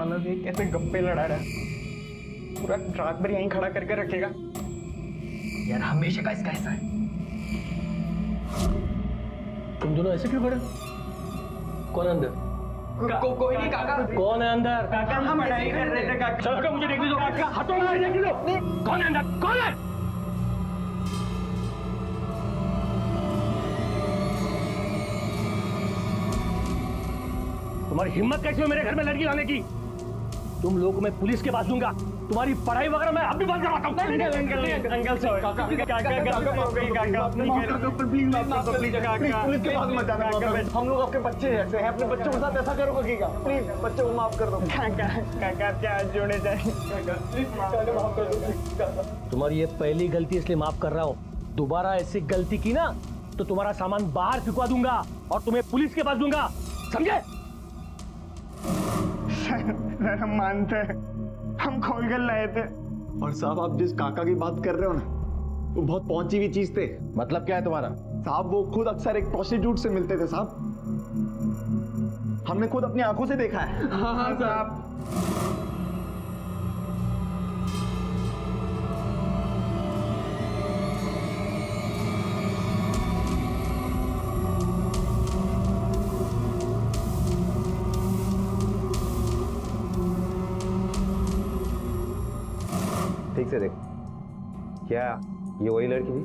मानव ये कैसे गप्पे लड़ा रहा है, पूरा रात भर यहीं खड़ा करके रखेगा यार, हमेशा का इसका ऐसा है। तुम दोनों ऐसे क्यों खड़े? कौन है अंदर? कोई नहीं काका। कौन है अंदर? काका हम पढ़ाई कर रहे थे काका। चलो मुझे देखने दो। काका हटो, मुझे देखने दो। कौन है अंदर? कौन है? तुम्हारी हिम्मत कैसी हो मेरे घर में लड़की लाने की? तुम लोगों को मैं पुलिस के पास दूंगा। तुम्हारी पढ़ाई वगैरह मैं अभी बंद करवाता हूँ। अंकल सॉरी काका, पुलिस के पास मत जाना। हम लोग आपके बच्चे जैसे हैं, अपने बच्चों के साथ ऐसा करोगे क्या? प्लीज बच्चों को माफ कर दो। काका क्या जोड़े जाए, माफ कर दो। तुम्हारी ये पहली गलती इसलिए माफ कर रहा हूँ, दोबारा ऐसी गलती की ना तो तुम्हारा सामान बाहर फिकवा दूंगा और तुम्हें पुलिस के पास दूंगा, समझे? सर हम मानते हैं, हम खोल कर लाए थे। और साहब आप जिस काका की बात कर रहे हो ना, वो बहुत पहुंची हुई चीज थे। मतलब क्या है तुम्हारा? साहब वो खुद अक्सर एक प्रोस्टिट्यूट से मिलते थे साहब, हमने खुद अपनी आंखों से देखा है। हाँ साहब। ठीक से देख, क्या ये वही लड़की थी?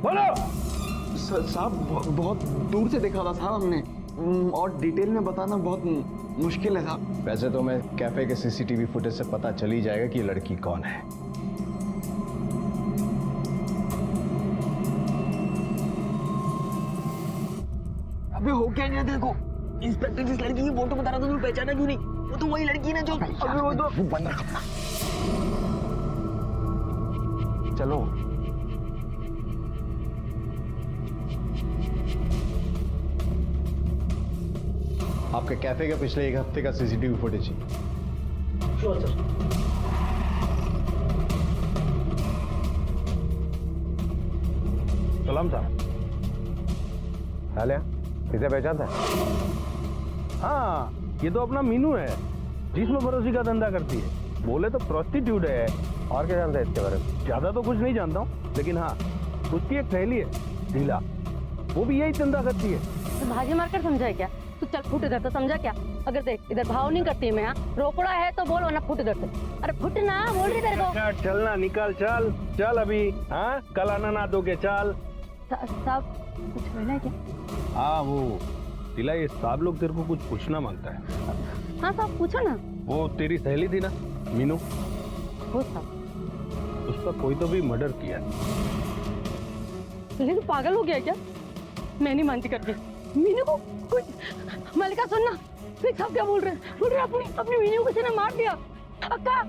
बोलो। साहब बहुत दूर से देखा था साहब हमने, और डिटेल में बताना बहुत मुश्किल है साहब। वैसे तो मैं कैफे के सीसीटीवी फुटेज से पता चल ही जाएगा कि ये लड़की कौन है। अबे हो क्या नहीं, देखो इंस्पेक्टर जिस लड़की की फोटो बता रहा था तुम्हें पहचाना क्यों नहीं? वो तो वही लड़की ना जो अबे वो तो बंद रख अपना। चलो आपके कैफे का पिछले एक हफ्ते का सीसीटीवी फुटेज। Sure sir. सलाम साहब। हालिया इसे पहचानता है? हाँ, ये तो अपना मीनू है, जिसमें भरोसे का धंधा करती है। बोले तो प्रोस्टिट्यूट है। और क्या जानता है इसके बारे में? ज्यादा तो कुछ नहीं जानता हूँ, लेकिन हाँ उसकी एक सहेली है ढीला, वो भी यही धंधा करती है। तो भाजी मारकर समझा है क्या? तू चल फुट इधर, तो समझा क्या? अगर देख इधर भाव नहीं करती मैं, रोकड़ा है तो बोलो ना, फुट इधर से। अरे फुट ना, बोल रही तेरे को। चलना, निकल, चल चल अभी। हाँ कल आना ना दो के चल। साहब कुछ बोला है क्या? हाँ वो ढीला, ये साहब लोग तेरे को कुछ पूछना मांगता है। हाँ साहब पूछो ना। वो तेरी सहेली थी ना मीनू, वो साहब उसका कोई तो भी मर्डर किया। लेकिन पागल हो गया क्या? मैं नहीं मानती करके मीनू को कुछ। मलिका सुनना, देख साहब क्या बोल रहे हैं। बोल रहे हैं अपनी मीनू को किसी ने मार दिया। अक्का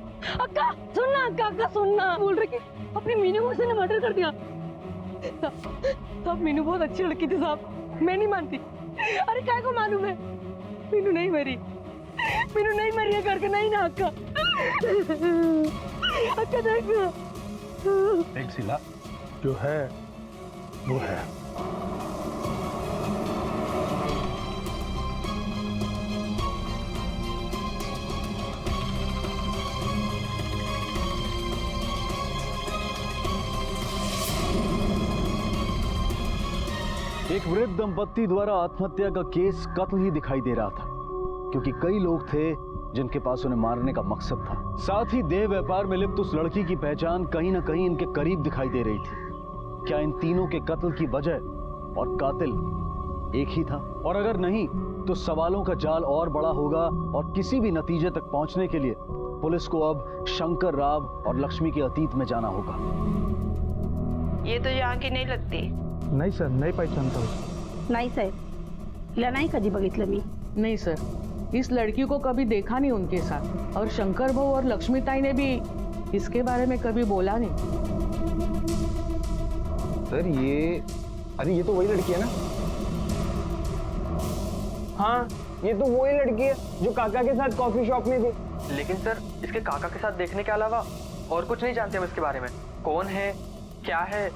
अक्का सुनना, अक्का सुनना, बोल रहे कि अपनी मीनू को किसी ने मर्डर कर दिया। साहब मीनू बहुत अच्छी लड़की थी साहब, मैं नहीं मानती। अरे क्या को मालूम है, मीनू नहीं मरी, मीनू नहीं मरी है करके नहीं ना अक्का। अक्का देख ना, देख सिला, जो है वो है। एक वृद्ध दंपत्ति द्वारा आत्महत्या का केस कत्ल ही दिखाई दे रहा था, क्योंकि कई लोग थे जिनके पास उन्हें मारने का मकसद था। साथ ही देह व्यापार में लिप्त उस लड़की की पहचान कहीं ना कहीं इनके करीब दिखाई दे रही थी। क्या इन तीनों के कत्ल की वजह और कातिल एक ही था? और अगर नहीं तो सवालों का जाल और बड़ा होगा और किसी भी नतीजे तक पहुंचने के लिए पुलिस को अब शंकर राव और लक्ष्मी के अतीत में जाना होगा। ये तो यहाँ की नहीं लगती। नहीं सर, नहीं पहचानता हूँ। नाही साहेब, हिला नाही कधी बघितलं मी। नहीं सर, इस लड़की को कभी देखा नहीं उनके साथ, और शंकर भाऊ और लक्ष्मी ताई ने भी इसके बारे में कभी बोला नहीं। सर अरे ये तो वही लड़की है ना? हाँ ये तो वही लड़की है जो काका के साथ कॉफी शॉप में थी। लेकिन सर इसके काका के साथ देखने के अलावा और कुछ नहीं जानते हम इसके बारे में। कौन है, क्या है,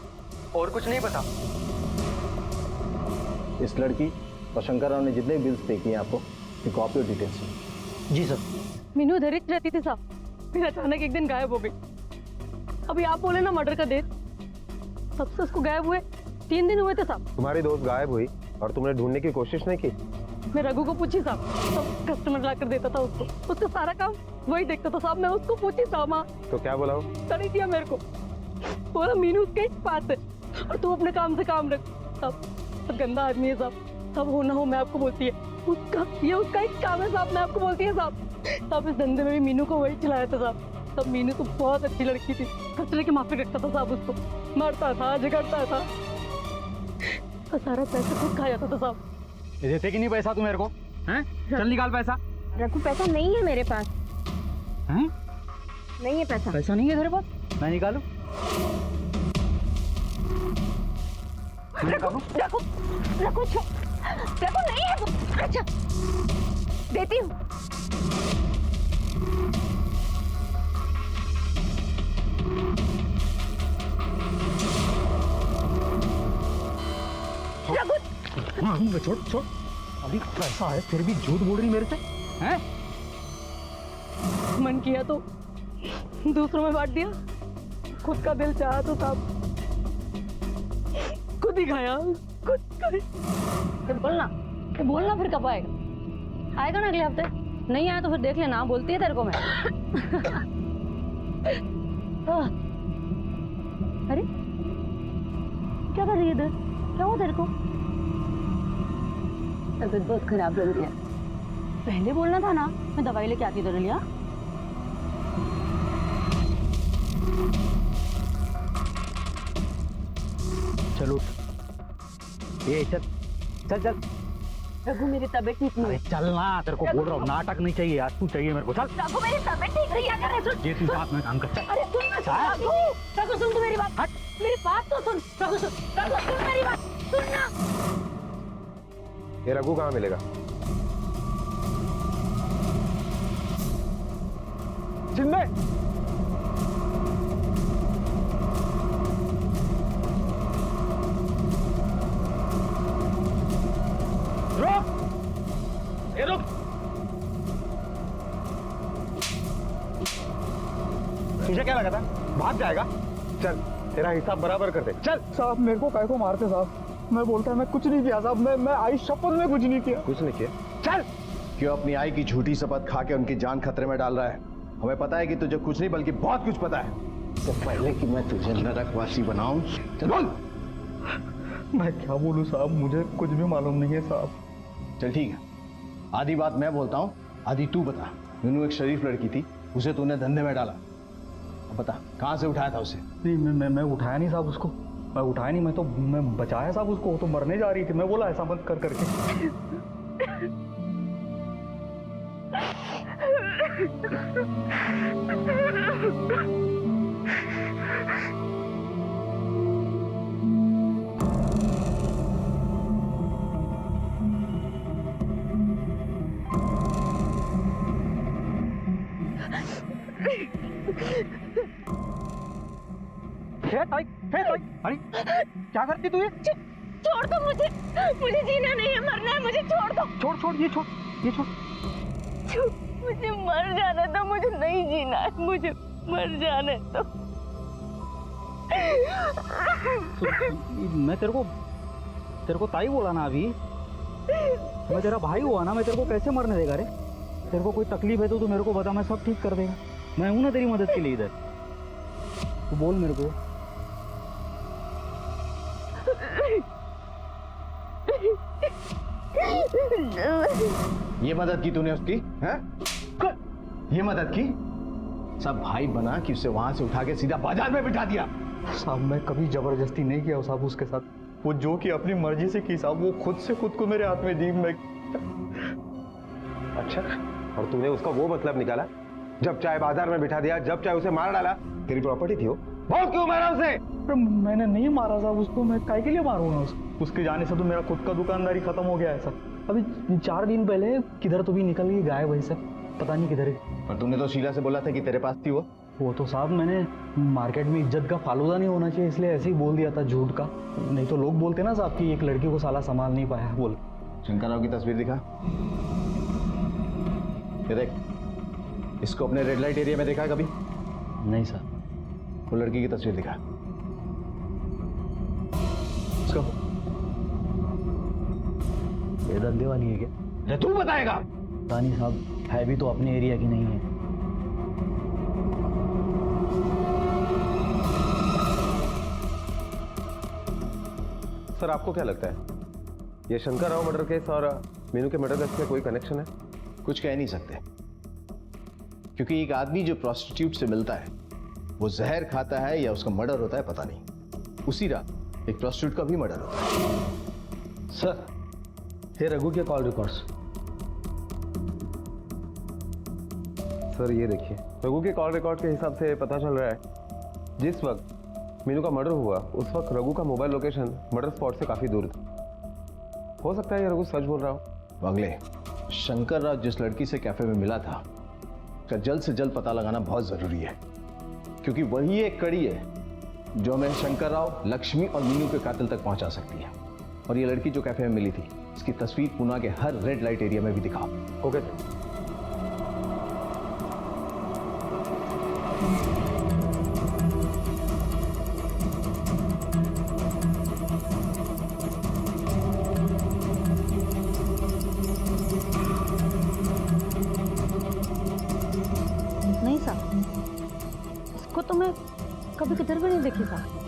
और कुछ नहीं पता। इस लड़की और शंकर राव ने जितने बिल्स पे किए आपको, कॉपी और डिटेल्स। जी सर। मीनू इधर ही रहती थी साहब, फिर अचानक एक दिन गायब हो गई। अभी आप बोले ना मर्डर का डेट, तब से उसको गायब हुए 3 दिन हुए थे साहब। तुम्हारी दोस्त गायब हुई और तुमने ढूंढने की कोशिश नहीं की? मैं रघु को पूछी साहब, सब कस्टमर लाकर देता था उसको, उसका सारा काम वही देखता था साहब। मैं उसको पूछी साहब, हाँ तो क्या बोला वो? तड़ी दिया मेरे को, बोला मीनू उसके ही पास है और तू अपने काम से काम रख। साहब सब गंदा आदमी है साहब, सब हो ना हो मैं आपको बोलती है, उसका ये उसका ही काम है साहब, मैं आपको बोलती है साहब। साहब इस धंधे में भी मीनू को वही चलाया था साहब। तब मीनू तो बहुत अच्छी लड़की थी, खतरे के माफी रखता था साहब, उसको मारता था, झगड़ता था, और सारा पैसा खुद खा जाता था साहब। देते कि नहीं पैसा तू मेरे को? हैं? चल निकाल पैसा। रघु पैसा नहीं है मेरे पास, हैं? नहीं है पैसा। पैसा नहीं है तेरे पास? मैं निकालूं? रघु रघु रघु रघु नहीं है वो। अच्छा देती हूँ। रघु हाँ, छोड़ छोड़। अभी पैसा है फिर भी झूठ बोल रही मेरे से, हैं? मन किया तो दूसरों में बांट दिया, खुद का दिल चाहा तो साहब खुद ही खाया, खुद बोलना फिर कब आएगा? आएगा ना अगले हफ्ते, नहीं आया तो फिर देख लेना, बोलती है तेरे को मैं। अरे क्या कर रही है इधर? क्या हुआ तेरे को? तबीयत बहुत खराब लग रही है। पहले बोलना था ना, मैं दवाई लेके आती तेरे लिए। चलो ये चल चल चल। रघु मेरी तबीयत ठीक नहीं अरे है। चल ना, तेरे को बोल रहा हूँ, नाटक नहीं चाहिए आज, तू चाहिए मेरे को। चल रघु मेरी तबीयत ठीक नहीं है, क्या करे? ये तू साथ में काम कर। अरे सुन ना रघु, रघु सुन, तू मेरी बात, मेरी बात तो सुन। रघु सुन, रघु सुन मेरी बात, सुन ना। ये रघु कहाँ मिलेगा? जिंदे रुक, ये रुक। तुझे क्या लगा था भाग जाएगा? चल तेरा हिसाब बराबर कर दे, चल। साहब मेरे को काय को मारते साहब? मैं बोलता मैं कुछ नहीं किया साहब, मैं आई शपथ में कुछ नहीं किया। कुछ नहीं किया? चल। क्यों अपनी आई की झूठी शपथ खा के उनकी जान खतरे में डाल रहा है? हमें पता है कि तुझे कुछ नहीं बल्कि बहुत कुछ पता है। इससे पहले कि मैं तुझे नरकवासी बनाऊं, चल बोल। मैं क्या बोलूं साहब, मुझे कुछ भी मालूम नहीं है साहब। चल ठीक है, आधी बात मैं बोलता हूँ, आधी तू बता। मीनू एक शरीफ लड़की थी, उसे तूने धंधे में डाला। अब बता कहाँ से उठाया था उसे? नहीं मैं उठाया नहीं साहब उसको, मैं उठाया नहीं, मैं बचाया साहब उसको, वो तो मरने जा रही थी। मैं बोला ऐसा मत कर करके। अरे क्या करती तू ये? छोड़ दो मुझे जीना नहीं है, मरना है, मुझे छोड़ दो। छोड़ ये छोड़। मुझे मर जाने दो, मुझे नहीं जीना है, मुझे मर जाने दो। मैं तेरे को ताई बोला ना अभी, मैं तेरा भाई हुआ ना, मैं तेरे को कैसे मरने देगा रे? तेरे को कोई तकलीफ है तो तू मेरे को बता, मैं सब ठीक कर देगा। मैं हूं ना तेरी मदद के लिए इधर, तू बोल मेरे को। ये मदद की तूने उसकी? हैं? ये मदद की? सब भाई बना कि उसे वहां से उठा के सीधा बाजार में बिठा दिया। साहब मैं कभी जबरदस्ती नहीं किया साहब उसके साथ, वो जो कि अपनी मर्जी से की साहब, वो खुद से खुद को मेरे हाथ में दी। मैं अच्छा, और तूने उसका वो मतलब निकाला? जब चाहे बाजार में बिठा दिया, जब चाहे उसे मार डाला। तेरी प्रॉपर्टी थी वो, बहुत क्यों मारा उसे? मैंने नहीं मारा साहब उसको, मैं काय के लिए मारूंगा उसको? उसके जाने से तो मेरा खुद का दुकानदारी खत्म हो गया है साहब। अभी 4 दिन पहले किधर तो भी निकल गई गायब, वही सब पता नहीं किधर है। पर तूने तो शीला से बोला था कि तेरे पास थी वो। वो तो साहब मैंने मार्केट में इज्जत का फालूदा नहीं होना चाहिए इसलिए ऐसे ही बोल दिया था झूठ का। नहीं तो लोग बोलते ना साहब कि एक लड़की को साला संभाल नहीं पाया। बोल। शंकर राव की तस्वीर दिखा। ये देख, इसको अपने रेड लाइट एरिया में देखा है कभी? नहीं सर। वो लड़की की तस्वीर दिखा। इसको ये धंधे वाली है क्या? ये तू बताएगा। पता नहीं साहब, है भी तो अपने एरिया की नहीं है। सर आपको क्या लगता है ये शंकर राव मर्डर केस और मीनू के मर्डर केस में कोई कनेक्शन है? कुछ कह नहीं सकते, क्योंकि एक आदमी जो प्रोस्टिट्यूट से मिलता है वो जहर खाता है या उसका मर्डर होता है पता नहीं। उसी रात एक प्रोस्टिट्यूट का भी मर्डर होता है। सर, ये रघु के कॉल रिकॉर्ड्स। सर ये देखिए, रघु के कॉल रिकॉर्ड के हिसाब से पता चल रहा है जिस वक्त मीनू का मर्डर हुआ उस वक्त रघु का मोबाइल लोकेशन मर्डर स्पॉट से काफी दूर था। हो सकता है ये रघु सच बोल रहा हो। वांगले, शंकर राव जिस लड़की से कैफे में मिला था उसका जल्द से जल्द पता लगाना बहुत जरूरी है, क्योंकि वही एक कड़ी है जो हमें शंकर राव, लक्ष्मी और मीनू के कातिल तक पहुंचा सकती है। और ये लड़की जो कैफे में मिली थी इसकी तस्वीर पुणे के हर रेड लाइट एरिया में भी दिखाओ। Okay sir. नहीं साहब, इसको तो मैं कभी किधर भी नहीं देखी साहब।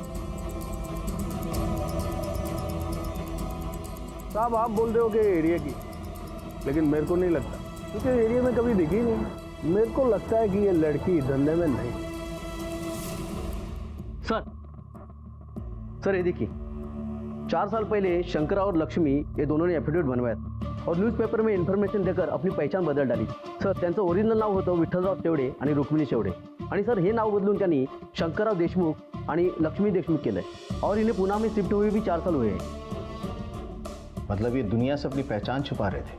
साहब आप बोल रहे हो कि एरिया की, लेकिन मेरे को नहीं लगता, क्योंकि एरिया में कभी दिखी नहीं। मेरे को लगता है कि ये लड़की धंधे में नहीं। सर ये देखिए, 4 साल पहले शंकरा और लक्ष्मी ये दोनों ने एफिडेविट बनवाया और न्यूज़पेपर में इन्फॉर्मेशन देकर अपनी पहचान बदल डाली। सर त्यांचं ओरिजिनल नाव होतं विठ्ठलराव शेवडे आणि रुक्मिणी शेवडे, आणि सर हे नाव बदलून त्यांनी शंकरराव देशमुख आणि लक्ष्मी देशमुख केलंय और इन्हें पुणे में शिफ्ट हुए भी 4 साल हुए हैं। मतलब ये दुनिया से अपनी पहचान छुपा रहे थे,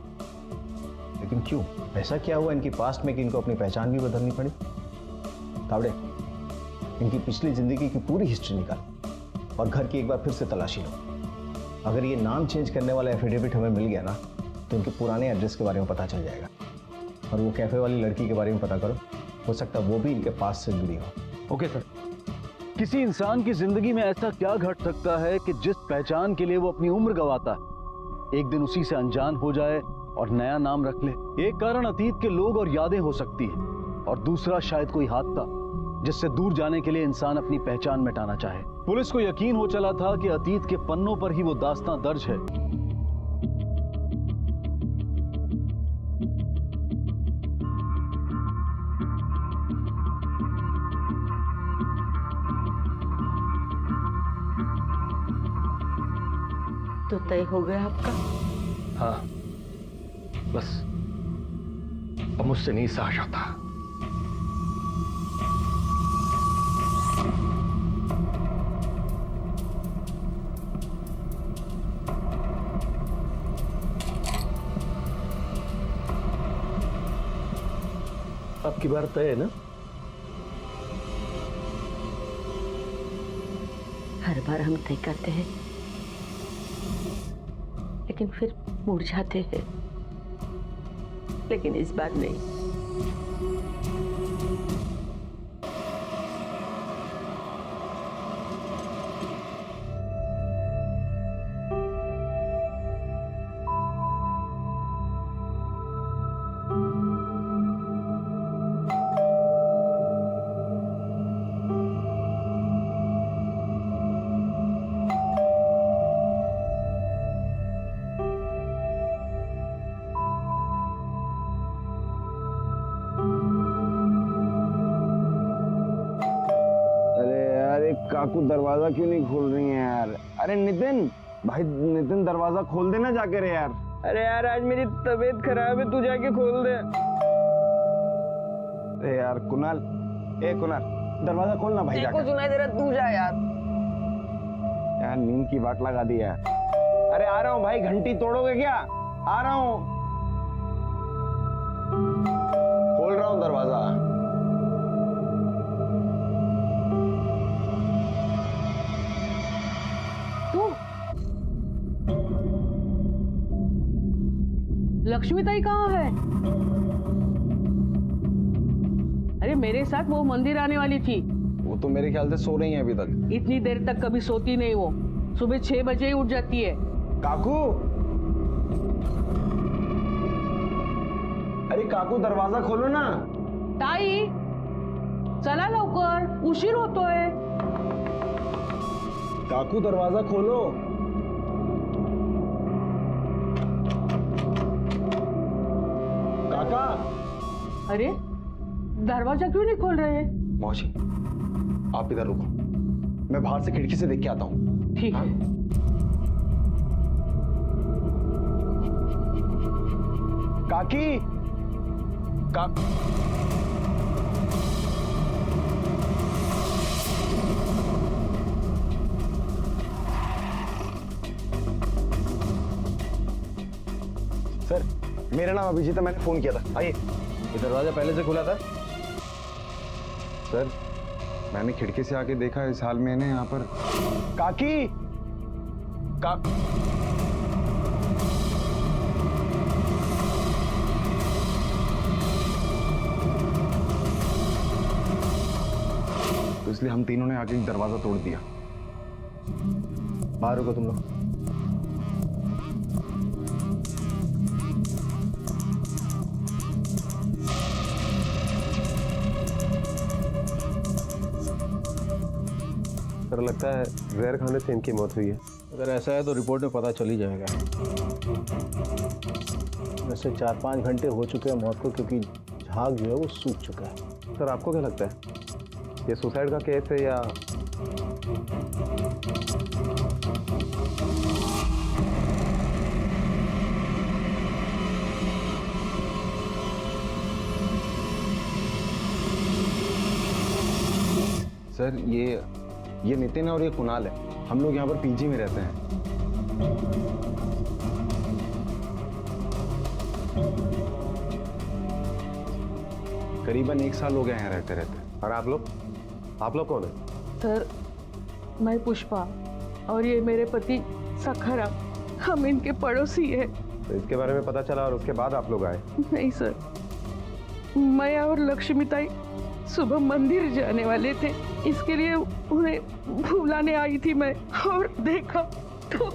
लेकिन क्यों? ऐसा क्या हुआ इनकी पास्ट में कि इनको अपनी पहचान भी बदलनी पड़ी? तावड़े, इनकी पिछली जिंदगी की पूरी हिस्ट्री निकाल और घर की एक बार फिर से तलाशी लो। अगर ये नाम चेंज करने वाला एफिडेविट हमें मिल गया ना तो इनके पुराने एड्रेस के बारे में पता चल जाएगा। और वो कैफे वाली लड़की के बारे में पता करो, हो सकता है वो भी इनके पास से जुड़ी हो। Okay sir. किसी इंसान की जिंदगी में ऐसा क्या घट सकता है कि जिस पहचान के लिए वो अपनी उम्र गंवाता है एक दिन उसी से अनजान हो जाए और नया नाम रख ले? एक कारण अतीत के लोग और यादें हो सकती है, और दूसरा शायद कोई हादसा जिससे दूर जाने के लिए इंसान अपनी पहचान मिटाना चाहे। पुलिस को यकीन हो चला था कि अतीत के पन्नों पर ही वो दास्तां दर्ज है। तो तय हो गया आपका? हाँ, बस अब मुझसे नहीं सहा जाता। अब की बार तय है ना? हर बार हम तय करते हैं लेकिन फिर मुड़ जाते हैं, लेकिन इस बार नहीं। काकू दरवाजा क्यों नहीं खोल रही है यार? अरे नितिन भाई, नितिन दरवाजा खोल देना जाके रे यार। अरे यार आज मेरी तबीयत खराब है, तू जाके खोल दे। अरे यार कुणाल, ए कुणाल दरवाजा खोलना भाई जाके। सुनाई दे रहा, तू जा यार। यार नींद की बात लगा दी यार। अरे आ रहा हूँ भाई, घंटी तोड़ोगे क्या? आ रहा हूँ, खोल रहा हूँ दरवाजा। लक्ष्मीताई कहाँ है? अरे मेरे साथ वो मंदिर आने वाली थी। वो तो मेरे ख्याल से सो रही हैं अभी तक। इतनी देर तक कभी सोती नहीं वो, सुबह 6 बजे ही उठ जाती है। काकू, अरे काकू दरवाजा खोलो ना। ताई चला लवकर, उशीर होतोय। काकू दरवाजा खोलो। काका। अरे दरवाजा क्यों नहीं खोल रहे? मौसी, आप इधर रुको, मैं बाहर से खिड़की से देख के आता हूँ। ठीक है। काकी, सर, मेरा नाम अभिजीत है, मैंने फोन किया था। आइए। ये दरवाजा पहले से खुला था? सर, मैंने खिड़की से आके देखा, इस हाल में इन्हें यहाँ पर। काकी, तो इसलिए हम तीनों ने आके दरवाजा तोड़ दिया। बाहर रुको तुम लोग। सर लगता है जहर खाने से इनकी मौत हुई है। अगर ऐसा है तो रिपोर्ट में पता चल ही जाएगा। वैसे 4-5 घंटे हो चुके हैं मौत को, क्योंकि झाग जो है वो सूख चुका है। सर आपको क्या लगता है, ये सुसाइड का केस है या? सर, ये नितिन और ये कुणाल है। हम लोग यहाँ पर पीजी में रहते हैं। करीबन 1 साल हो गया यहाँ रहते रहते। और आप लोग कौन है? सर मैं पुष्पा और ये मेरे पति सखरा, हम इनके पड़ोसी हैं। तो इसके बारे में पता चला और उसके बाद आप लोग आए? नहीं सर, मैं और लक्ष्मीताई सुबह मंदिर जाने वाले थे, इसके लिए उन्हें बुलाने आई थी मैं, और देखा तो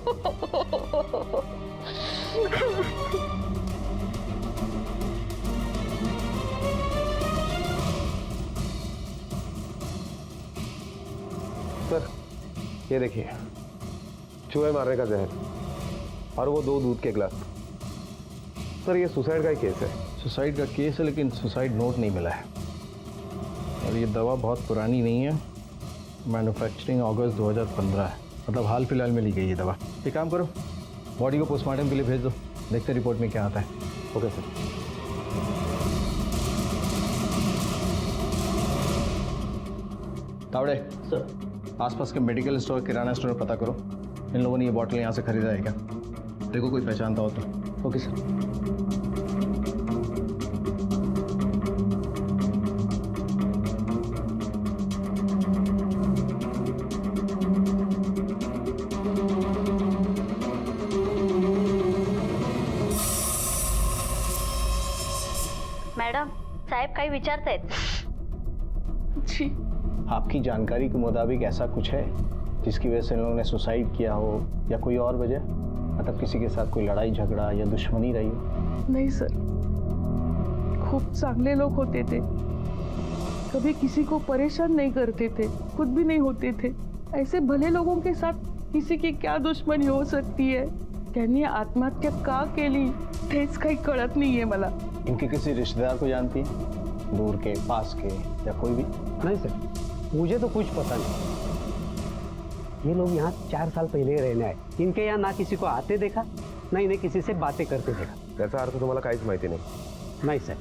सर ये देखिए, चूहे मारने का जहर और वो 2 दूध के गिलास। सर ये सुसाइड का ही केस है। सुसाइड का केस है, लेकिन सुसाइड नोट नहीं मिला है। और ये दवा बहुत पुरानी नहीं है, मैन्युफैक्चरिंग अगस्त 2015 है, मतलब हाल फिलहाल में ली गई ये दवा। एक काम करो, बॉडी को पोस्टमार्टम के लिए भेज दो, देखते रिपोर्ट में क्या आता है। Okay sir. तावड़े सर, आसपास के मेडिकल स्टोर, किराना स्टोर पता करो, इन लोगों ने ये बॉटल यहाँ से खरीदा है क्या? देखो कोई पहचानता हो तो। Okay sir. मॅडम, साहेब काही विचारतायत। जी आपकी जानकारी के मुताबिक ऐसा कुछ है जिसकी वजह से इन लोगों ने सुसाइड किया हो, या कोई और वजह, मतलब किसी के साथ कोई लड़ाई झगड़ा या दुश्मनी रही हो? नहीं सर, खूब चांगले लोग होते थे, कभी किसी को परेशान नहीं करते थे, खुद भी नहीं होते थे। ऐसे भले लोगों के साथ किसी की क्या दुश्मनी हो सकती है? त्यांनी आत्महत्या का केली तेच काही कळत नाहीये मला। इनके किसी रिश्तेदार को जानती है, दूर के, पास के, या कोई भी? नहीं सर, मुझे तो कुछ पता नहीं। ये लोग यहाँ 4 साल पहले रहने आए, इनके यहाँ ना किसी को आते देखा, ना इन्हें किसी से बातें करते देखा। त्याचा अर्थ तुम्हाला काहीच माहिती नाही? नहीं सर,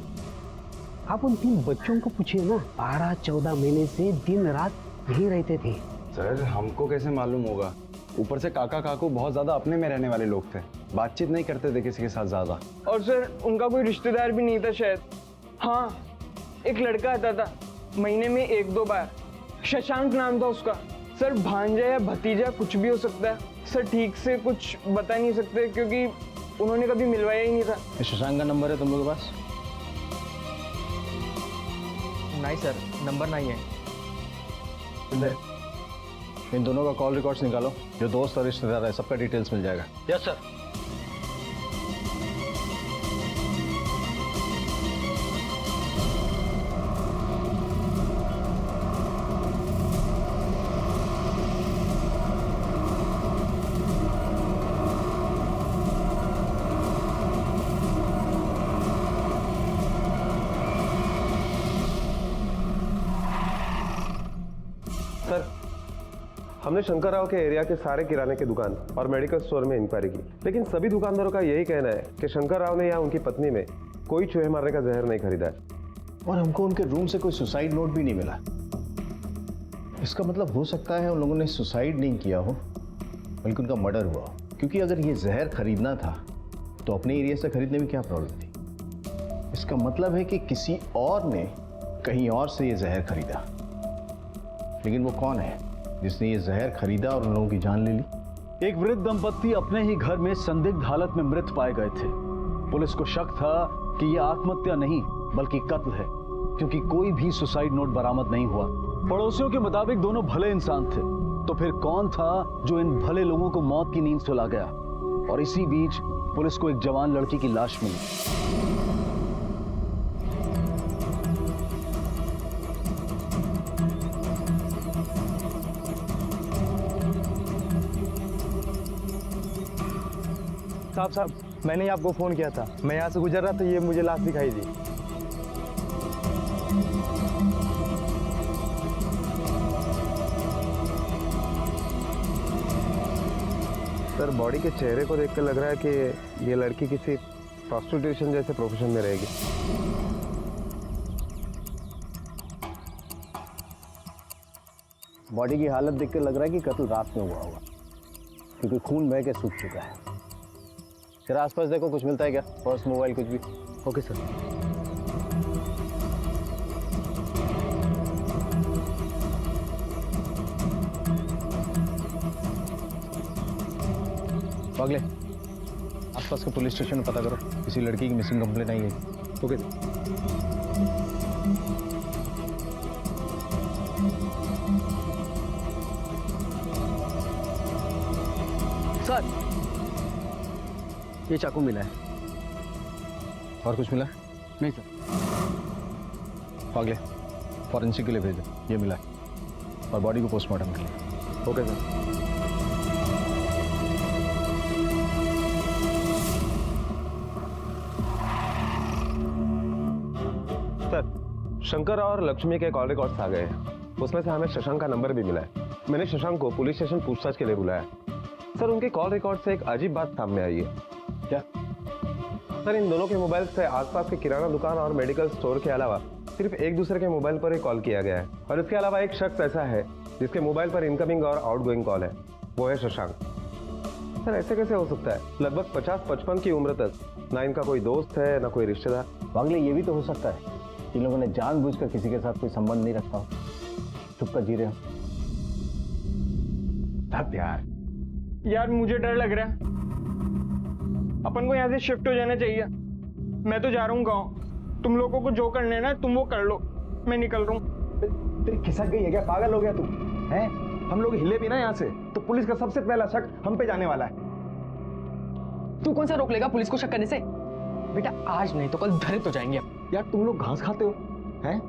आप उन 3 बच्चों को पूछिए ना, 12-14 महीने से दिन रात यहीं रहते थे। सर हमको कैसे मालूम होगा? ऊपर से काका काकू बहुत ज्यादा अपने में रहने वाले लोग थे, बातचीत नहीं करते थे किसी के साथ ज्यादा। और सर उनका कोई रिश्तेदार भी नहीं था शायद। हाँ, एक लड़का आता था महीने में 1-2 बार, शशांक नाम था उसका। सर भांजा या भतीजा कुछ भी हो सकता है सर, ठीक से कुछ बता नहीं सकते क्योंकि उन्होंने कभी मिलवाया ही नहीं था। ये शशांक का नंबर है तुम लोग के पास? नहीं सर, नंबर नहीं है। इन दोनों का कॉल रिकॉर्ड्स निकालो, जो दोस्त और रिश्तेदार है सबका डिटेल्स मिल जाएगा। Yes sir. सर, हमने शंकर राव के एरिया के सारे किराने की दुकान और मेडिकल स्टोर में इंक्वायरी की, लेकिन सभी दुकानदारों का यही कहना है कि शंकर राव ने या उनकी पत्नी में कोई चूहे मारने का जहर नहीं खरीदा है। और हमको उनके रूम से कोई सुसाइड नोट भी नहीं मिला। इसका मतलब हो सकता है उन लोगों ने सुसाइड नहीं किया हो, बल्कि उनका मर्डर हुआ हो। क्योंकि अगर ये जहर खरीदना था तो अपने एरिया से खरीदने में क्या प्रॉब्लम थी? इसका मतलब है कि किसी और ने कहीं और से ये जहर खरीदा। लेकिन वो कौन है जिसने ये जहर खरीदा और उन लोगों की जान ले ली? एक वृद्ध दंपत्ति अपने ही घर में संदिग्ध हालत में मृत पाए गए थे। पुलिस को शक था कि यह आत्महत्या नहीं बल्कि कत्ल है, क्योंकि कोई भी सुसाइड नोट बरामद नहीं हुआ। पड़ोसियों के मुताबिक दोनों भले इंसान थे, तो फिर कौन था जो इन भले लोगों को मौत की नींद सुला गया? और इसी बीच पुलिस को एक जवान लड़की की लाश मिली। साहब, मैंने ही आपको फोन किया था। मैं यहाँ से गुजर रहा था, ये मुझे लाश दिखाई दी। सर, बॉडी के चेहरे को देखकर लग रहा है कि ये लड़की किसी प्रोस्टिट्यूशन जैसे प्रोफेशन में रहेगी। बॉडी की हालत देख के लग रहा है कि कत्ल रात में हुआ होगा, क्योंकि खून बह के सूख चुका है। तेरा आसपास देखो, कुछ मिलता है क्या? पर्स, मोबाइल, कुछ भी? Okay sir. पागले, आसपास के पुलिस स्टेशन में पता करो, किसी लड़की की मिसिंग कंप्लेंट आई है। ओके सर, ये चाकू मिला है। और कुछ मिला? नहीं सर। पागले, फॉरेंसिक के लिए भेज दो, ये मिला है। और बॉडी को पोस्टमार्टम के लिए। Okay sir. सर, शंकर और लक्ष्मी के कॉल रिकॉर्ड्स आ गए हैं। उसमें से हमें शशांक का नंबर भी मिला है। मैंने शशांक को पुलिस स्टेशन पूछताछ के लिए बुलाया। सर, उनके कॉल रिकॉर्ड से एक अजीब बात सामने आई है। क्या? सर, इन दोनों के मोबाइल से आसपास के किराना दुकान और मेडिकल स्टोर के अलावा सिर्फ एक दूसरे के मोबाइल पर ही कॉल किया गया है। और इसके अलावा एक शख्स ऐसा है जिसके मोबाइल पर इनकमिंग और आउटगोइंग कॉल है, वो है शशांक। सर, ऐसे कैसे हो सकता है? लगभग 50-55 की उम्र तक ना इनका कोई दोस्त है ना कोई रिश्तेदार। वागले, ये भी तो हो सकता है इन लोगों ने जानबूझकर किसी के साथ कोई संबंध नहीं रखा हो, चुप कर जी रहे हो। यार मुझे डर लग रहा है। अपन को यहाँ से शिफ्ट हो जाना चाहिए। मैं तो जा रहा हूँ गाँव। तुम लोगों को जो करने है ना तुम वो कर लो, मैं निकल रहा हूँ। तेरी खिसक गई है क्या? पागल हो गया तू? हैं? हम लोग हिले भी ना यहाँ से तो पुलिस का सबसे पहला शक हम पे जाने वाला है। तू कौन सा रोक लेगा पुलिस को शक करने से? बेटा आज नहीं तो कल धरे तो जाएंगे अब। यार तुम लोग घास खाते हो हैं?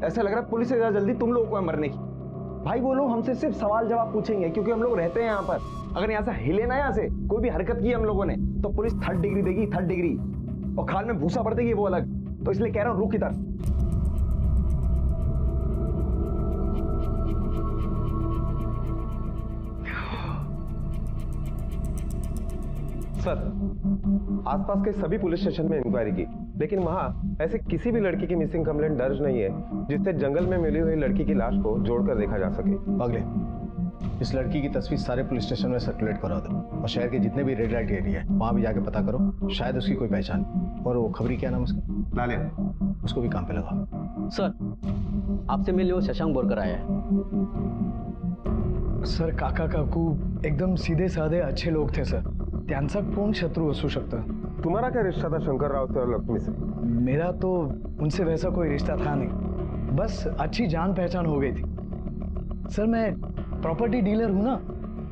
ऐसा लग रहा है पुलिस से ज्यादा जल्दी तुम लोगों को है मरने की। भाई वो लोग हमसे सिर्फ सवाल जवाब पूछेंगे क्योंकि हम लोग रहते हैं यहाँ पर। अगर यहाँ से हिले ना, यहाँ से कोई भी हरकत की हम लोगों ने तो पुलिस 3rd डिग्री देगी, 3rd डिग्री, और खाल में भूसा भर देगी, वो अलग। तो इसलिए कह रहा हूँ रुक इधर। सर, आसपास के सभी पुलिस स्टेशन में इंक्वायरी की, लेकिन वहां ऐसे किसी भी लड़की की मिसिंग कंप्लेंट दर्ज नहीं है जिससे जंगल में मिली हुई लड़की की लाश को जोड़कर देखा जा सके। पागले, इस लड़की की तस्वीर सारे पुलिस स्टेशन में सर्कुलेट करा दो और शहर के जितने भी रेड लाइट एरिया है वहां भी जाके पता करो, शायद उसकी कोई पहचान। और वो खबरी, क्या नाम उसका? लालिया, उसको भी काम पे लगाओ। सर, आपसे मिलने वो शशांक बोलकर आया है। सर, काका काकू एकदम सीधे साधे अच्छे लोग थे सर। त्यांचा कोण शत्रू असू शकतं? तुम्हारा क्या रिश्ता था शंकर राव से और लक्ष्मी से? मेरा तो उनसे वैसा कोई रिश्ता था नहीं, बस अच्छी जान पहचान हो गई थी। सर मैं प्रॉपर्टी डीलर हूँ ना,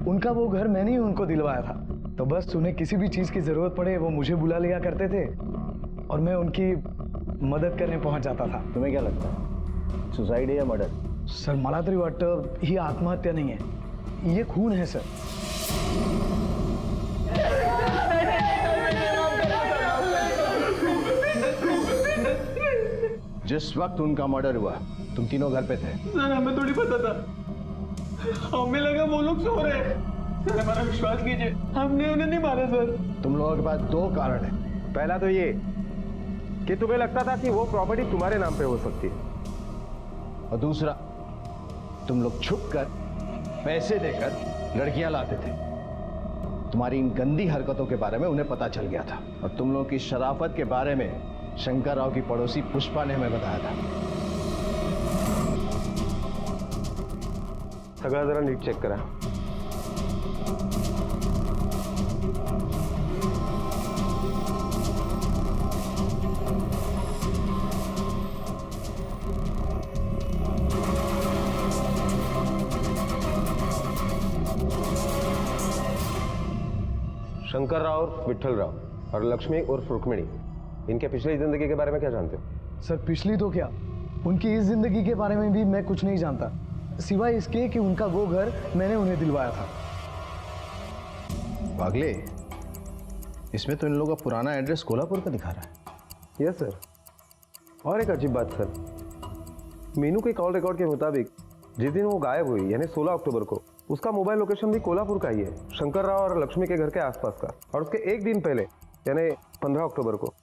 उनका वो घर मैंने ही उनको दिलवाया था, तो बस उन्हें किसी भी चीज़ की ज़रूरत पड़े वो मुझे बुला लिया करते थे और मैं उनकी मदद करने पहुंच जाता था। तुम्हें क्या लगता है, सुसाइड है या मर्डर? सर मला तरी वाटतं ही आत्महत्या नहीं है, ये खून है सर। जिस वक्त उनका मर्डर हुआ तुम तीनों घर पे थे? सर हमें थोड़ी पता था, हमें लगा वो लोग सो रहे हैं। सर हमारा विश्वास कीजिए, हमने उन्हें नहीं मारा सर। तुम लोगों के पास दो कारण है। पहला तो ये कि तुम्हें लगता था कि वो प्रॉपर्टी तुम्हारे नाम पे हो सकती है, और दूसरा तुम लोग छुप कर पैसे देकर लड़कियां लाते थे। तुम्हारी इन गंदी हरकतों के बारे में उन्हें पता चल गया था, और तुम लोगों की शराफत के बारे में शंकर राव की पड़ोसी पुष्पा ने हमें बताया था। सगळं जरा नीट चेक करा। शंकर राव, विठल राव और लक्ष्मी उर्फ रुक्मिणी, इनके पिछली जिंदगी के बारे में क्या जानते हो? सर पिछली तो क्या, उनकी इस जिंदगी के बारे में भी मैं कुछ नहीं जानता, सिवाय इसके कि उनका वो घर मैंने उन्हें दिलवाया था। वागले, इसमें तो इन लोगों का पुराना एड्रेस कोल्हापुर का दिखा रहा है। Yes sir. और एक अजीब बात सर, मीनू के कॉल रिकॉर्ड के मुताबिक जिस दिन वो गायब हुई यानी 16 अक्टूबर को, उसका मोबाइल लोकेशन भी कोल्हापुर का ही है, शंकर राव और लक्ष्मी के घर के आसपास का। और उसके एक दिन पहले यानी 15 अक्टूबर को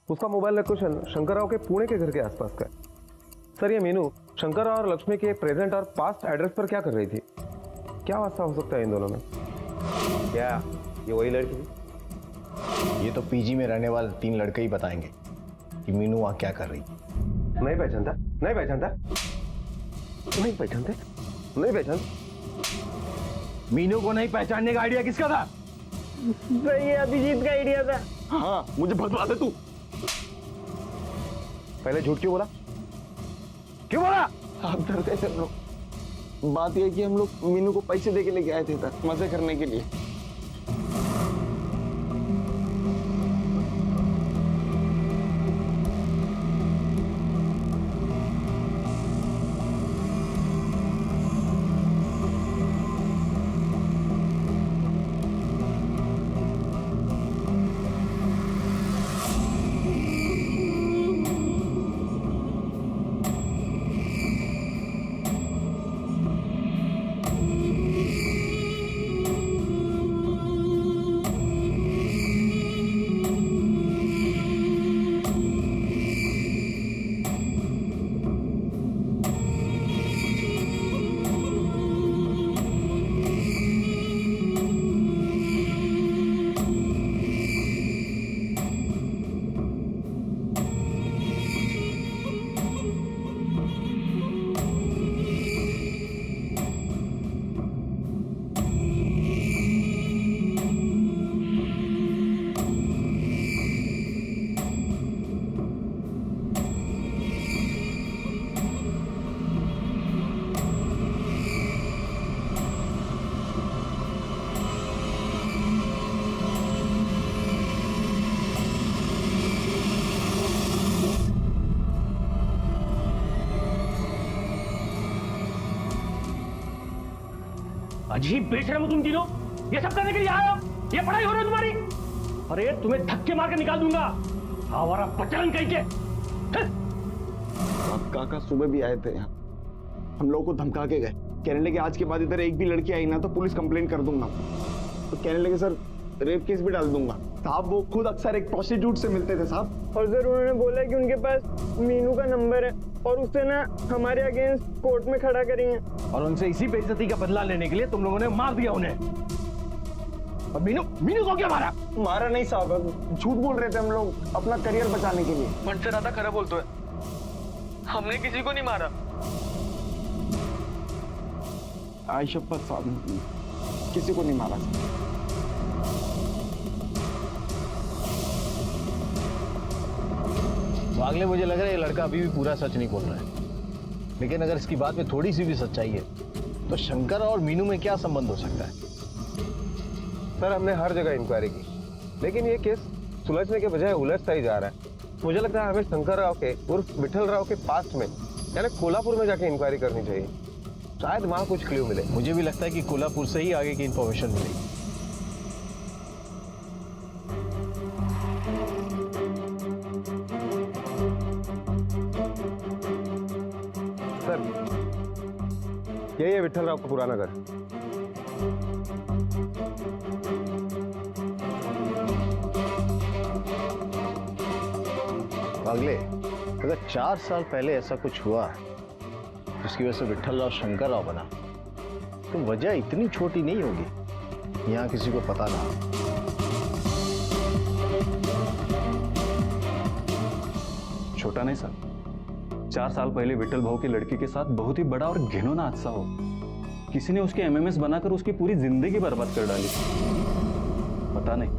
उसका मोबाइल लोकेशन शंकर राव के पुणे के घर के आसपास का है। सर ये मीनू शंकर राव और लक्ष्मी के प्रेजेंट और पास्ट एड्रेस पर क्या कर रही थी? क्या वास्ता हो सकता है इन दोनों में? क्या ये वही लड़की थी? ये तो पीजी में रहने वाले 3 लड़के ही बताएंगे कि मीनू वहां क्या कर रही। नहीं पहचानता, नहीं पहचानता, नहीं पहचानते, नहीं पहचान। मीनू को नहीं पहचानने का आइडिया किसका था? सही है, अभिजीत का आइडिया था। हाँ मुझे भटवा दे तू। पहले झूठ क्यों बोला? क्यों बोला? आप डरते थे लोग। बात यह कि हम लोग मीनू को पैसे दे के लेके आए थे इधर मजे करने के लिए। अजीब बेशरम हो तुम तीनों, ये सब करने के लिए आए हो? ये पढ़ाई हो रही है तुम्हारी? अरे तुम्हें धक्के मार के निकाल दूंगा, आवारा पचान कहीं के। आप काका सुबह भी आए थे यहाँ, हम लोगों को धमका के गए, कहने लगे आज के बाद इधर एक भी लड़की आई ना तो पुलिस कंप्लेन कर दूंगा। तो कहने लगे सर रेप केस भी डाल दूंगा। साहब वो खुद अक्सर एक प्रोस्टिट्यूट से मिलते थे साहब। और सर उन्होंने बोला कि उनके पास मीनू का नंबर है और उससे ना हमारे अगेंस्ट कोर्ट में खड़ा करेंगे। और उनसे इसी बेइज्जती का बदला लेने के लिए तुम लोगों ने मार दिया उन्हें। और मीनू को क्या मारा? मारा नहीं साहब, झूठ बोल रहे थे हम लोग अपना करियर बचाने के लिए। मन से ज्यादा खरा बोलते है, हमने किसी को नहीं मारा। आई शपथ साहब, किसी को नहीं मारा। वागले, मुझे लग रहा है ये लड़का अभी भी पूरा सच नहीं बोल रहा है, लेकिन अगर इसकी बात में थोड़ी सी भी सच्चाई है तो शंकर और मीनू में क्या संबंध हो सकता है? सर हमने हर जगह इंक्वायरी की, लेकिन ये केस सुलझने के बजाय उलझता ही जा रहा है। मुझे लगता है हमें शंकर राव के उर्फ विठल राव के पास्ट में यानी कोल्हापुर में जाके इंक्वायरी करनी चाहिए, शायद वहां कुछ क्लू मिले। मुझे भी लगता है कि कोल्हापुर से ही आगे की इंफॉर्मेशन मिलेगी। सर यही है विठल राव का पुराना घर। अगले अगर 4 साल पहले ऐसा कुछ हुआ जिसकी वजह से विठल राव शंकर राव बना, तो वजह इतनी छोटी नहीं होगी यहाँ किसी को पता ना। छोटा नहीं सर, 4 साल पहले विठल भाऊ की लड़की के साथ बहुत ही बड़ा और घिनौना हादसा हो, किसी ने उसके एमएमएस बनाकर उसकी पूरी जिंदगी बर्बाद कर डाली। पता नहीं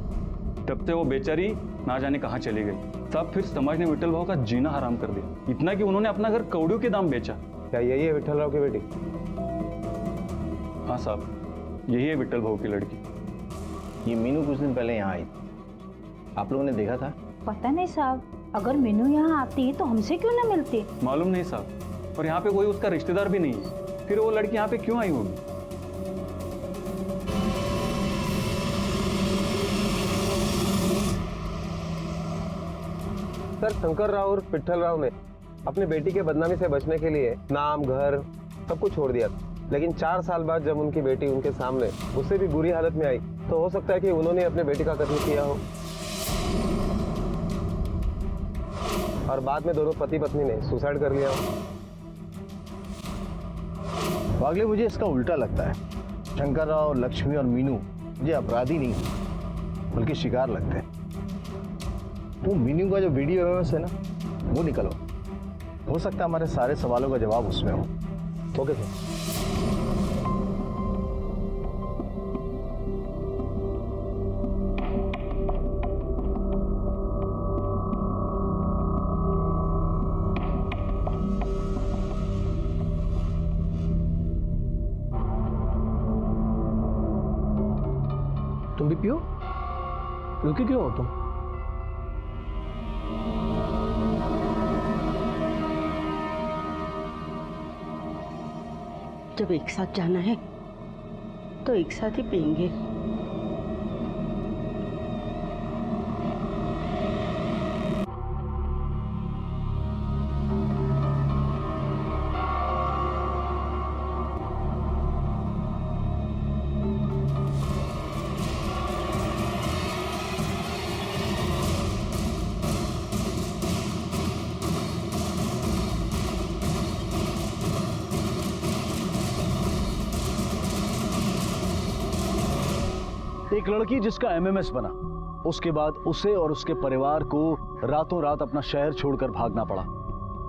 तब से वो बेचारी ना जाने कहाँ चली गई। तब फिर समाज ने विठल भाऊ का जीना हराम कर दिया, इतना कि उन्होंने अपना घर कौड़ियों के दाम बेचा। क्या यही है विठल राव की बेटी? हाँ साहब, यही है विठल भाऊ की लड़की। ये मीनू कुछ दिन पहले यहाँ आई, आप लोगों ने देखा था? पता नहीं साहब, अगर मीनू यहाँ आती तो हमसे क्यों ना मिलती? मालूम नहीं साहब, और यहाँ पे कोई उसका रिश्तेदार भी नहीं है, फिर वो लड़की यहाँ पे क्यों आई होगी? सर शंकर राव और विठल राव ने अपनी बेटी के बदनामी से बचने के लिए नाम घर सब कुछ छोड़ दिया, लेकिन 4 साल बाद जब उनकी बेटी उनके सामने उससे भी बुरी हालत में आई तो हो सकता है कि उन्होंने अपने बेटी का कत्ल किया हो और बाद में दोनों पति पत्नी ने सुसाइड कर लिया हो। वागले, मुझे इसका उल्टा लगता है। शंकर राव, लक्ष्मी और मीनू मुझे अपराधी नहीं बल्कि शिकार लगते हैं। वो मीनू का जो वीडियो एमएमएस है ना, वो निकलो, हो सकता है हमारे सारे सवालों का जवाब उसमें हो। Okay sir. तुम भी पियो, रुके क्यों हो तुम? जब एक साथ जाना है तो एक साथ ही पियेंगे। एक लड़की जिसका एमएमएस बना, उसके बाद उसे और उसके परिवार को रातों रात अपना शहर छोड़कर भागना पड़ा।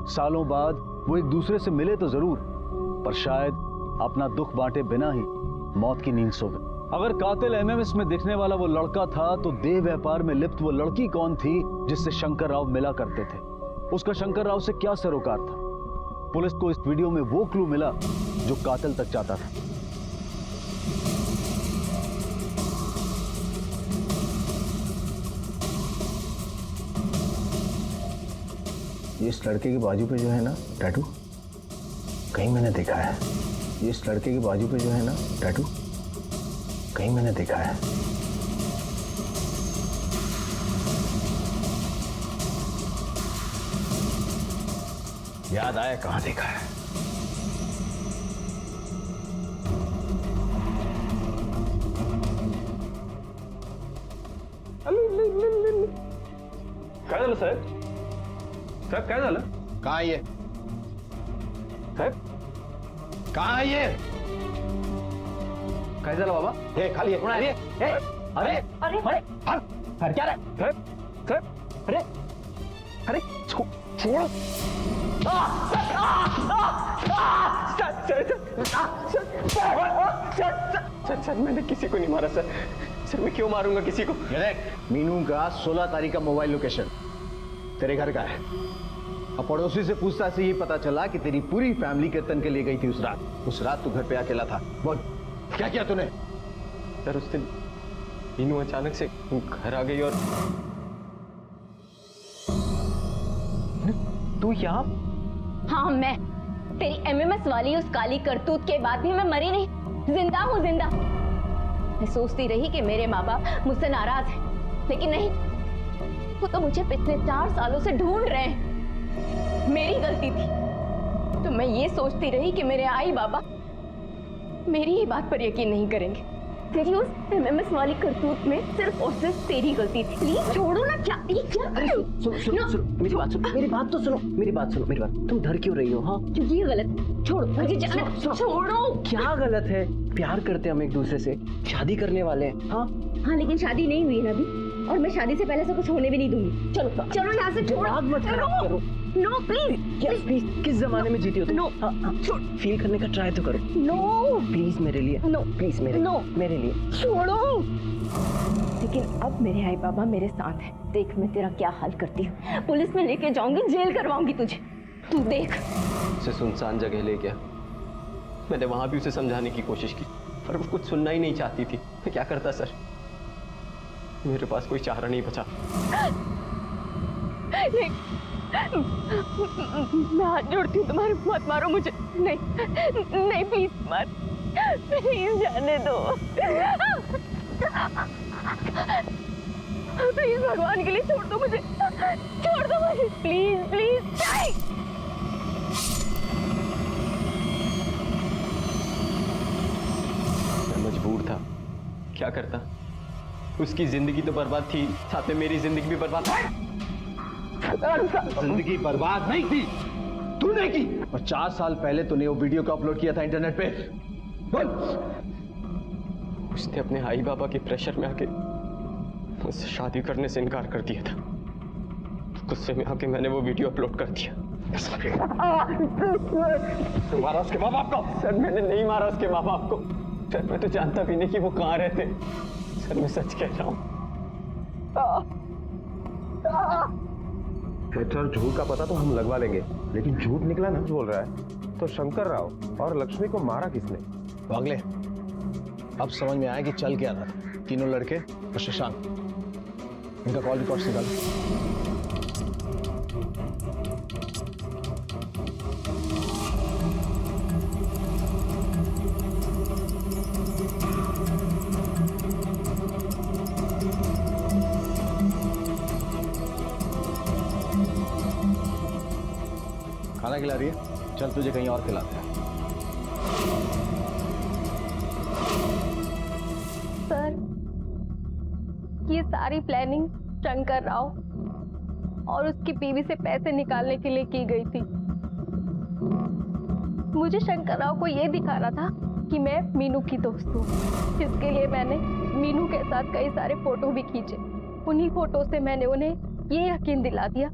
सालों बाद वो एक दूसरे से मिले तो जरूर, पर शायद अपना दुख बांटे बिना ही मौत की नींद सो गए। अगर कातिल एमएमएस में दिखने वाला वो लड़का था, तो देह व्यापार में लिप्त वो लड़की कौन थी जिससे शंकर राव मिला करते थे? उसका शंकर राव से क्या सरोकार था? पुलिस को इस वीडियो में वो क्लू मिला जो कातिल तक जाता था। इस लड़के के बाजू पे जो है ना टैटू, कहीं मैंने देखा है। इस लड़के के बाजू पे जो है ना टैटू, कहीं मैंने देखा है। याद आया कहाँ देखा है। काय झालं साहेब? साहेब काय झालं? कहाँ ये? साहेब कहाँ है ये? काय झालं बाबा? हे खाली है। अरे अरे अरे अरे अरे क्या रे? साहेब साहेब अरे अरे छोड़। सर मैंने किसी को नहीं मारा सर मैं क्यों मारूंगा किसी को? ये देख, मीनू का 16 तारीख का मोबाइल लोकेशन, तेरे घर का है। अब पड़ोसी से पूछताछ से ये पता चला कि तेरी पूरी फैमिली कीर्तन के लिए गई थी उस रात। उस रात तू घर पे अकेला था। बोल क्या किया तूने? सर उस दिन मीनू अचानक से घर आ गई और तू यहाँ? हाँ मैं तेरी एमएमएस वाली उस काली करतूत के बाद भी मैं मरी नहीं, जिंदा हूँ जिंदा। मैं सोचती रही कि मेरे माँ बाप मुझसे नाराज हैं, लेकिन नहीं, वो तो मुझे पिछले 4 सालों से ढूंढ रहे हैं। मेरी गलती थी तो मैं ये सोचती रही कि मेरे आई बाबा मेरी ही बात पर यकीन नहीं करेंगे, लेकिन उस एमएमएस वाली करतूत में सिर्फ और सिर्फ तेरी गलती थी। प्लीज छोड़ो ना। क्या सुनो मेरी बात सुनो, मेरी बात तो सुनो, मेरी बात सुनो, मेरी बात। तुम डर क्यों रही हो? हाँ क्योंकि ये गलत। छोड़ो मुझे जाना, छोड़ो। क्या गलत है? प्यार करते हम एक दूसरे से, शादी करने वाले हैं। हाँ हाँ लेकिन शादी नहीं हुई है अभी, और मैं शादी से पहले से कुछ होने भी नहीं दूंगी। चलो चलो यहाँ से, छोड़ो मत करो। No please. क्या प्लीज? किस जमाने में जीती हो तुम? नो फील करने का ट्राई तो करो। नो प्लीज मेरे लिए। नो प्लीज मेरे नो मेरे लिए छोड़ो। लेकिन अब मेरे आई बाबा मेरे साथ है। देख मैं तेरा क्या हाल करती हूँ, पुलिस में लेके जाऊंगी, जेल करवाऊंगी तुझे, तू देख। उसे सुनसान जगह ले गया। मैंने वहां भी उसे समझाने की कोशिश की, पर वो कुछ सुनना ही नहीं चाहती थी। मैं क्या करता सर, मेरे पास कोई चारा नहीं बचा। नहीं, मैं हाथ जोड़ती हूँ तुम्हारे, मत मारो मुझे। नहीं नहीं प्लीज मत, प्लीज जाने दो। प्लीज भगवान के लिए छोड़ दो मुझे, छोड़ दो मुझे, प्लीज प्लीज। मैं मजबूर था, क्या करता। उसकी जिंदगी तो बर्बाद थी, साथ में मेरी जिंदगी भी बर्बाद थी। जिंदगी बर्बाद नहीं थी, तूने की। और 4 साल पहले तूने वो वीडियो को अपलोड किया था इंटरनेट पे। बोल। उसने अपने आई बाबा के प्रेशर में आके मुझसे शादी करने से इनकार कर दिया था। गुस्से में आके मैंने वो वीडियो अपलोड कर दिया। मारा उसके माँ बाप को? सर मैंने नहीं मारा उसके माँ बाप को। सर मैं तो जानता भी नहीं कि वो कहाँ रहते। सर मैं सच कह रहा हूँ। सर झूठ का पता तो हम लगवा लेंगे, लेकिन झूठ निकला ना बोल रहा है तो शंकर राव और लक्ष्मी को मारा किसने? वागले, अब समझ में आया कि चल क्या रहा था। तीनों लड़के और शशांक, इनका कॉल रिकॉर्ड निकालो। खाना खिला रही है? चल तुझे कहीं और खिलाते हैं। सर ये सारी प्लानिंग शंकर राव और उसकी बीवी से पैसे निकालने के लिए की गई थी। मुझे शंकर राव को ये दिखाना था कि मैं मीनू की दोस्त हूँ, जिसके लिए मैंने मीनू के साथ कई सारे फोटो भी खींचे। उन्हीं फोटो से मैंने उन्हें ये यकीन दिला दिया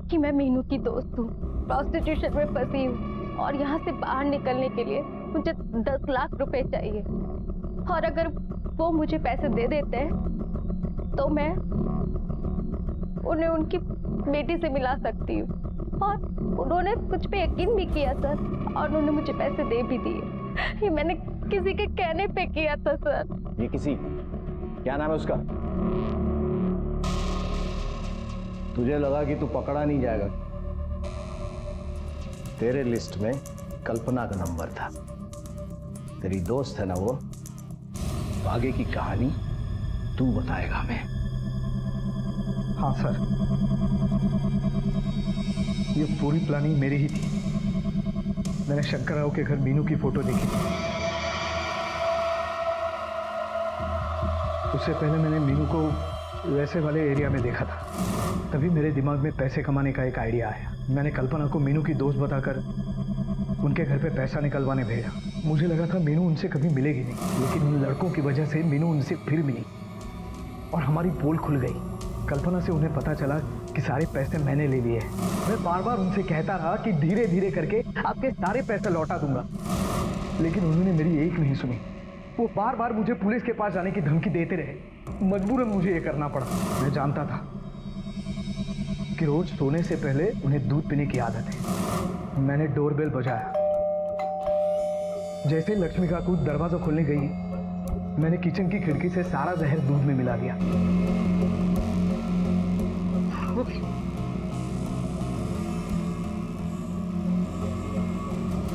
कि मैं मीनू की दोस्त हूँ, प्रोस्टिट्यूशन में फंसी हूँ और यहाँ से बाहर निकलने के लिए मुझे 10 लाख रुपए चाहिए। और अगर वो मुझे पैसे दे देते हैं तो मैं उन्हें उनकी बेटी से मिला सकती हूँ। और उन्होंने मुझ पे यकीन भी किया सर, और उन्होंने मुझे पैसे दे भी दिए। ये मैंने किसी के कहने पे किया था सर। ये किसी, क्या नाम है उसका? तुझे लगा कि तू पकड़ा नहीं जाएगा। तेरे लिस्ट में कल्पना का नंबर था। तेरी दोस्त है ना वो। आगे की कहानी तू बताएगा हमें। हाँ सर, ये पूरी प्लानिंग मेरी ही थी। मैंने शंकर राव के घर मीनू की फोटो देखी थी। उससे पहले मैंने मीनू को वैसे वाले एरिया में देखा था। तभी मेरे दिमाग में पैसे कमाने का एक आइडिया आया। मैंने कल्पना को मीनू की दोस्त बताकर उनके घर पे पैसा निकलवाने भेजा। मुझे लगा था मीनू उनसे कभी मिलेगी नहीं, लेकिन उन लड़कों की वजह से मीनू उनसे फिर मिली और हमारी पोल खुल गई। कल्पना से उन्हें पता चला कि सारे पैसे मैंने ले लिए। मैं बार बार उनसे कहता रहा कि धीरे धीरे करके आपके सारे पैसे लौटा दूंगा, लेकिन उन्होंने मेरी एक नहीं सुनी। वो बार बार मुझे पुलिस के पास जाने की धमकी देते रहे। मजबूरन मुझे ये करना पड़ा। मैं जानता था उसकी रोज सोने से पहले उन्हें दूध पीने की आदत है। मैंने डोरबेल बजाया। जैसे लक्ष्मी काकू दरवाजा खोलने गई, मैंने किचन की खिड़की से सारा जहर दूध में मिला दिया।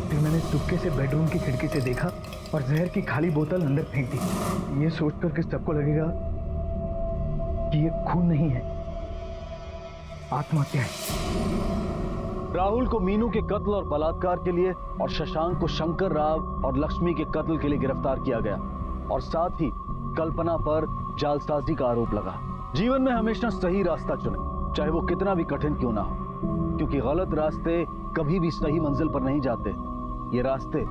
फिर मैंने चुपके से बेडरूम की खिड़की से देखा और जहर की खाली बोतल अंदर फेंक दी। ये सोचकर कि सबको लगेगा कि ये खून नहीं है, आत्महत्या है। राहुल को मीनू के कत्ल और बलात्कार के लिए और शशांक को शंकर राव और लक्ष्मी के कत्ल के लिए गिरफ्तार किया गया और साथ ही कल्पना पर जालसाजी का आरोप लगा। जीवन में हमेशा सही रास्ता चुने, चाहे वो कितना भी कठिन क्यों ना हो, क्योंकि गलत रास्ते कभी भी सही मंजिल पर नहीं जाते। ये रास्ते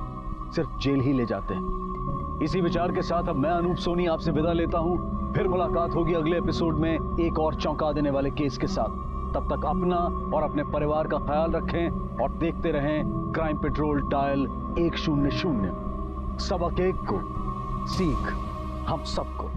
सिर्फ जेल ही ले जाते हैं। इसी विचार के साथ अब मैं अनूप सोनी आपसे विदा लेता हूं। फिर मुलाकात होगी अगले एपिसोड में एक और चौंका देने वाले केस के साथ। तब तक अपना और अपने परिवार का ख्याल रखें और देखते रहें क्राइम पेट्रोल डायल 100। सबक एक को सीख हम सबको।